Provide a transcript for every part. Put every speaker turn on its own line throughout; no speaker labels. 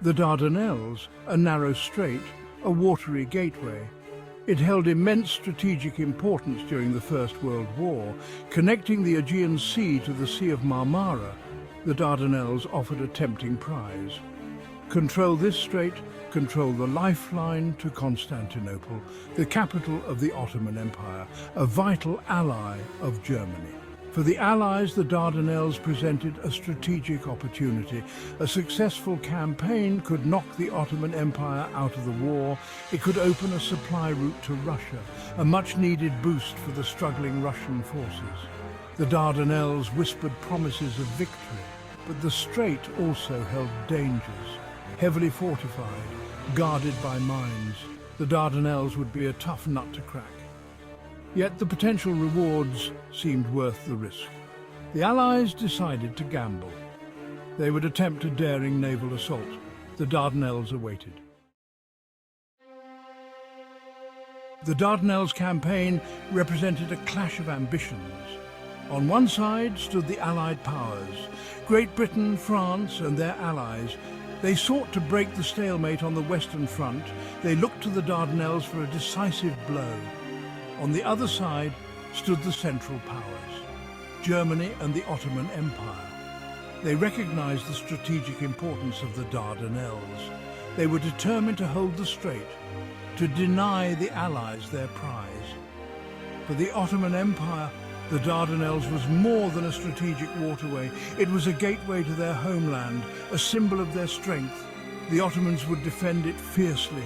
The Dardanelles, a narrow strait, a watery gateway. It held immense strategic importance during the First World War, connecting the Aegean Sea to the Sea of Marmara. The Dardanelles offered a tempting prize. Control this strait, control the lifeline to Constantinople, the capital of the Ottoman Empire, a vital ally of Germany. For the Allies, the Dardanelles presented a strategic opportunity. A successful campaign could knock the Ottoman Empire out of the war. It could open a supply route to Russia, a much-needed boost for the struggling Russian forces. The Dardanelles whispered promises of victory, but the strait also held dangers. Heavily fortified, guarded by mines, the Dardanelles would be a tough nut to crack. Yet the potential rewards seemed worth the risk. The Allies decided to gamble. They would attempt a daring naval assault. The Dardanelles awaited. The Dardanelles campaign represented a clash of ambitions. On one side stood the Allied powers, Great Britain, France and their allies. They sought to break the stalemate on the Western Front. They looked to the Dardanelles for a decisive blow. On the other side stood the Central Powers, Germany and the Ottoman Empire. They recognized the strategic importance of the Dardanelles. They were determined to hold the strait, to deny the Allies their prize. For the Ottoman Empire, the Dardanelles was more than a strategic waterway. It was a gateway to their homeland, a symbol of their strength. The Ottomans would defend it fiercely.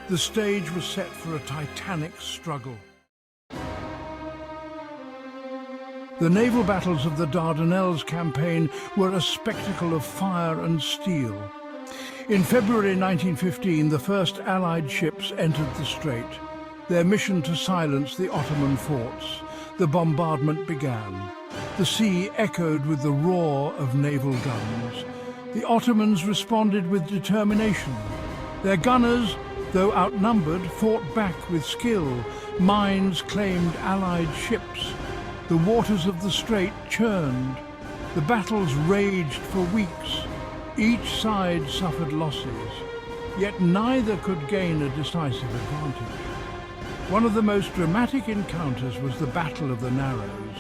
The stage was set for a titanic struggle. The naval battles of the Dardanelles campaign were a spectacle of fire and steel. In February 1915, the first Allied ships entered the strait, their mission to silence the Ottoman forts. The bombardment began. The sea echoed with the roar of naval guns. The Ottomans responded with determination. Their gunners, though outnumbered, fought back with skill. Mines claimed Allied ships. The waters of the strait churned. The battles raged for weeks. Each side suffered losses, yet neither could gain a decisive advantage. One of the most dramatic encounters was the Battle of the Narrows.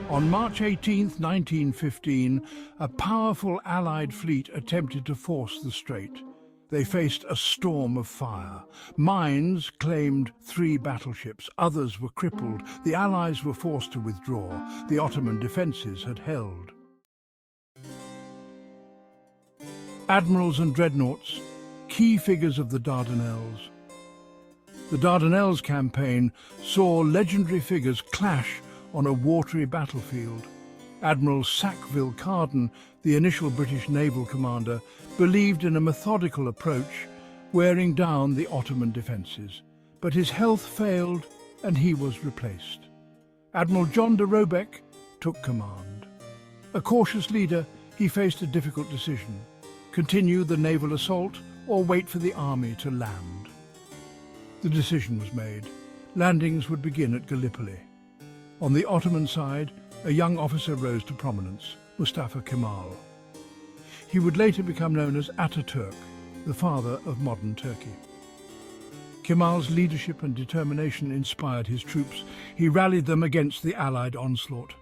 On March 18, 1915, a powerful Allied fleet attempted to force the strait. They faced a storm of fire. Mines claimed 3 battleships. Others were crippled. The Allies were forced to withdraw. The Ottoman defences had held. Admirals and dreadnoughts, key figures of the Dardanelles. The Dardanelles campaign saw legendary figures clash on a watery battlefield. Admiral Sackville Carden, the initial British naval commander, believed in a methodical approach, wearing down the Ottoman defences. But his health failed and he was replaced. Admiral John de Robeck took command. A cautious leader, he faced a difficult decision: continue the naval assault or wait for the army to land. The decision was made. Landings would begin at Gallipoli. On the Ottoman side, a young officer rose to prominence, Mustafa Kemal. He would later become known as Ataturk, the father of modern Turkey. Kemal's leadership and determination inspired his troops. He rallied them against the Allied onslaught.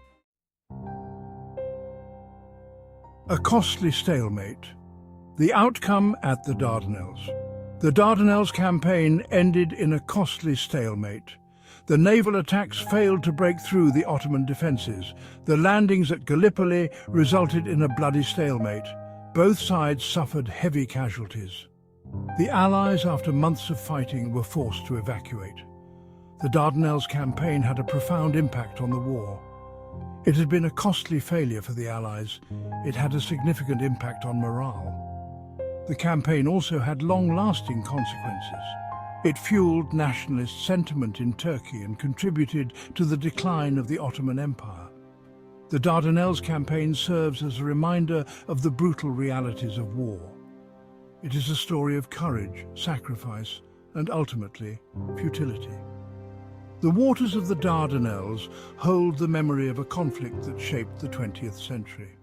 A costly stalemate. The outcome at the Dardanelles. The Dardanelles campaign ended in a costly stalemate. The naval attacks failed to break through the Ottoman defences. The landings at Gallipoli resulted in a bloody stalemate. Both sides suffered heavy casualties. The Allies, after months of fighting, were forced to evacuate. The Dardanelles campaign had a profound impact on the war. It had been a costly failure for the Allies. It had a significant impact on morale. The campaign also had long-lasting consequences. It fueled nationalist sentiment in Turkey and contributed to the decline of the Ottoman Empire. The Dardanelles campaign serves as a reminder of the brutal realities of war. It is a story of courage, sacrifice, and ultimately, futility. The waters of the Dardanelles hold the memory of a conflict that shaped the 20th century.